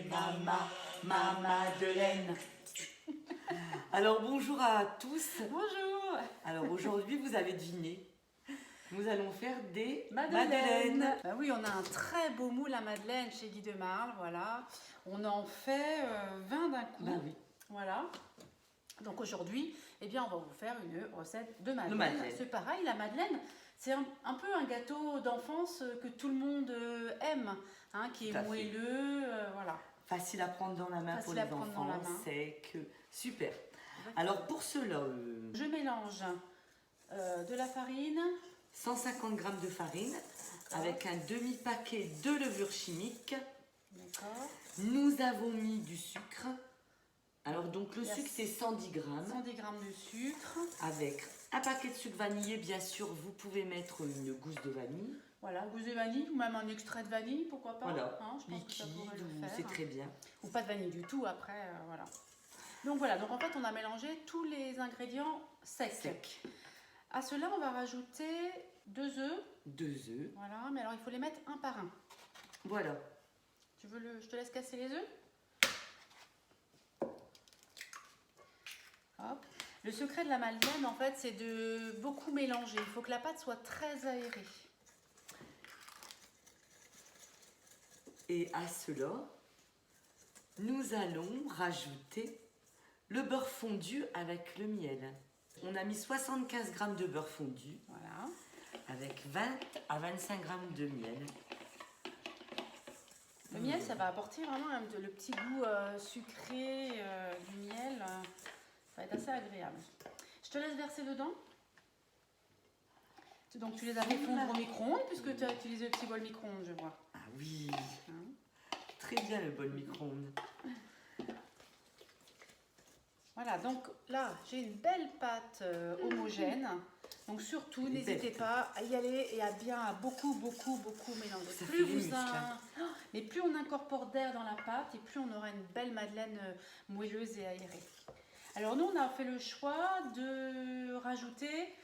ma Madeleine. Alors bonjour à tous. Bonjour. Alors aujourd'hui vous avez deviné, nous allons faire des Madeleine. madeleines. Ben oui, on a un très beau moule à madeleine chez Guy de Marle, voilà. On en fait 20 d'un coup. Ben oui. Voilà. Donc aujourd'hui, eh bien, on va vous faire une recette de madeleine. madeleine. C'est pareil, la madeleine, c'est un peu un gâteau d'enfance que tout le monde aime, hein, qui est moelleux, voilà. Facile à prendre dans la main pour les enfants, sec, super. Exactement. Alors pour cela, je mélange de la farine, 150 g de farine avec un demi-paquet de levure chimique. D'accord. Nous avons mis du sucre. Alors donc le sucre c'est 110 g. 110 g de sucre. Avec un paquet de sucre vanillé, bien sûr vous pouvez mettre une gousse de vanille. Voilà, gousse de vanille ou même un extrait de vanille, pourquoi pas. Voilà, hein, je pense que ça pourrait le faire. C'est très bien. Ou pas de vanille du tout après, voilà. Donc voilà, donc en fait on a mélangé tous les ingrédients secs. À cela on va rajouter 2 œufs. 2 œufs. Voilà, mais alors il faut les mettre un par un. Voilà. Tu veux je te laisse casser les œufs. Hop. Le secret de la madeleine, en fait, c'est de beaucoup mélanger. Il faut que la pâte soit très aérée. Et à cela, nous allons rajouter le beurre fondu avec le miel. On a mis 75 g de beurre fondu. Voilà. Avec 20 à 25 g de miel. Le miel, ça va apporter vraiment le petit goût sucré du miel. Ça va être assez agréable. Je te laisse verser dedans. Donc tu les as fait fondre au micro-ondes puisque tu as utilisé le petit bol micro-ondes, je vois. Ah oui, très bien le bol micro-ondes. Voilà, donc là j'ai une belle pâte homogène. Donc surtout, n'hésitez pas à y aller et à beaucoup mélanger. Mais plus on incorpore d'air dans la pâte et plus on aura une belle madeleine moelleuse et aérée. Alors nous, on a fait le choix de rajouter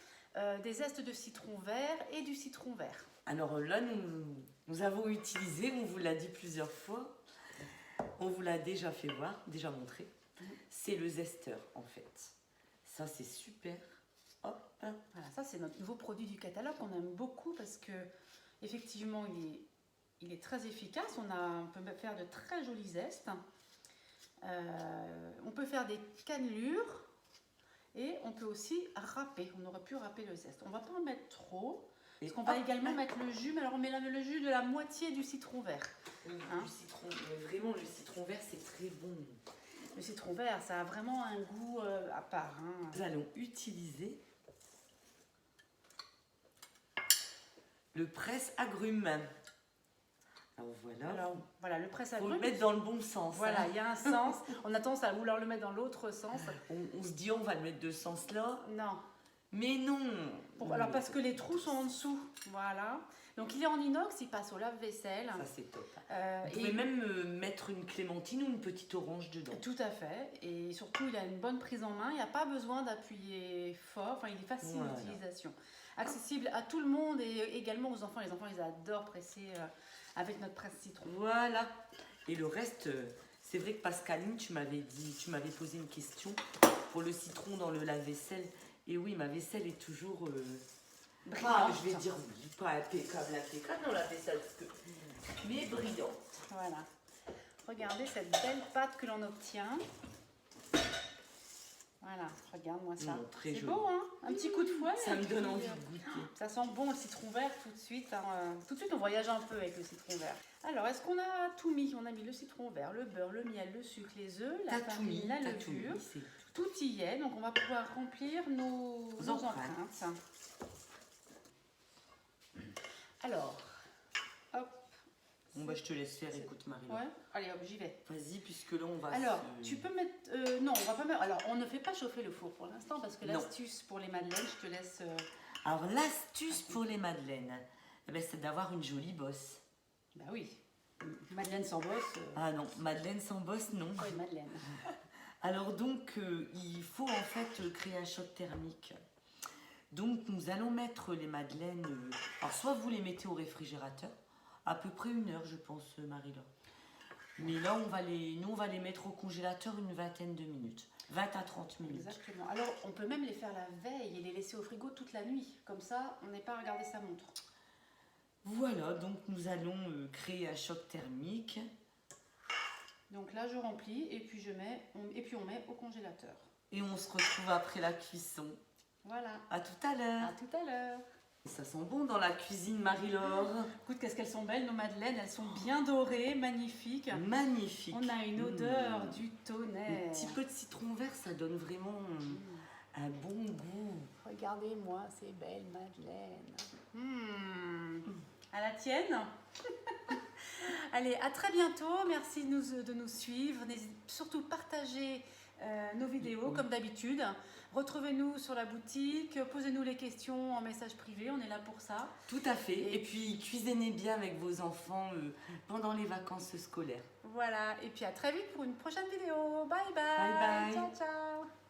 des zestes de citron vert et du citron vert. Alors là, nous avons utilisé, on vous l'a dit plusieurs fois, on vous l'a déjà fait voir, déjà montré. C'est le zesteur en fait. Ça c'est super. Hop. Voilà, ça c'est notre nouveau produit du catalogue qu'on aime beaucoup parce que effectivement il est très efficace. On peut faire de très jolis zestes. On peut faire des cannelures et on peut aussi râper. On aurait pu râper le zeste. On ne va pas en mettre trop. Parce qu'on va également mettre le jus, mais alors on met le jus de la moitié du citron vert. Oui, du citron, mais vraiment le citron vert c'est très bon. Le citron vert, ça a vraiment un goût à part. Nous allons utiliser le presse-agrumes. Alors voilà, le presse-agrumes. Il faut le mettre dans le bon sens. Voilà, il y a un sens. On a tendance à vouloir le mettre dans l'autre sens. On se dit on va le mettre de ce sens-là. Non. Mais non. Alors parce que les trous sont en dessous. Voilà. Donc il est en inox, il passe au lave-vaisselle. Ça c'est top. Vous pouvez même mettre une clémentine ou une petite orange dedans. Tout à fait. Et surtout il a une bonne prise en main. Il n'y a pas besoin d'appuyer fort. Enfin il est facile d'utilisation. Accessible à tout le monde et également aux enfants. Les enfants ils adorent presser avec notre presse-citron. Voilà. Et le reste, c'est vrai que Pascaline, tu m'avais posé une question pour le citron dans le lave-vaisselle. Et oui, ma vaisselle est toujours... je vais dire oui, pas impeccable dans la vaisselle, mais brillante. Voilà. Regardez cette belle pâte que l'on obtient. Voilà, regarde-moi ça. C'est beau, hein? Un petit coup de fouet. Ça me donne envie de goûter. Ça sent bon le citron vert tout de suite. Hein. Tout de suite, on voyage un peu avec le citron vert. Alors, est-ce qu'on a tout mis? On a mis le citron vert, le beurre, le miel, le sucre, les œufs, la farine, la levure. Tout y est, donc on va pouvoir remplir nos empreintes. Alors, hop. Bon bah je te laisse faire, écoute Marie. Ouais, allez hop, j'y vais. Vas-y, puisque là on va... Alors, tu peux mettre... non, on va pas mettre... Alors, on ne fait pas chauffer le four pour l'instant parce que l'astuce pour les madeleines, je te laisse... Alors, l'astuce pour les madeleines, c'est d'avoir une jolie bosse. Bah oui, madeleine sans bosse... Ah non, madeleine sans bosse, non. Pas une madeleine. Alors donc, il faut en fait créer un choc thermique. Donc, nous allons mettre les madeleines... alors, soit vous les mettez au réfrigérateur, à peu près 1 heure, je pense, Marie-Laure. Mais là, nous, on va les mettre au congélateur une vingtaine de minutes. 20 à 30 minutes. Exactement. Alors, on peut même les faire la veille et les laisser au frigo toute la nuit. Comme ça, on n'est pas à regarder sa montre. Voilà, donc nous allons créer un choc thermique. Donc là, je remplis et puis on met au congélateur. Et on se retrouve après la cuisson. Voilà. À tout à l'heure. À tout à l'heure. Ça sent bon dans la cuisine, Marie-Laure. Écoute, qu'est-ce qu'elles sont belles, nos madeleines. Elles sont bien dorées, magnifiques. Magnifique. On a une odeur du tonnerre. Un petit peu de citron vert, ça donne vraiment un bon goût. Regardez-moi ces belles madeleines. À la tienne. Allez, à très bientôt. Merci de nous suivre. N'hésitez surtout à partager nos vidéos comme d'habitude. Retrouvez-nous sur la boutique. Posez-nous les questions en message privé. On est là pour ça. Tout à fait. Et puis, cuisinez bien avec vos enfants pendant les vacances scolaires. Voilà. Et puis à très vite pour une prochaine vidéo. Bye bye. Bye bye. Ciao, ciao.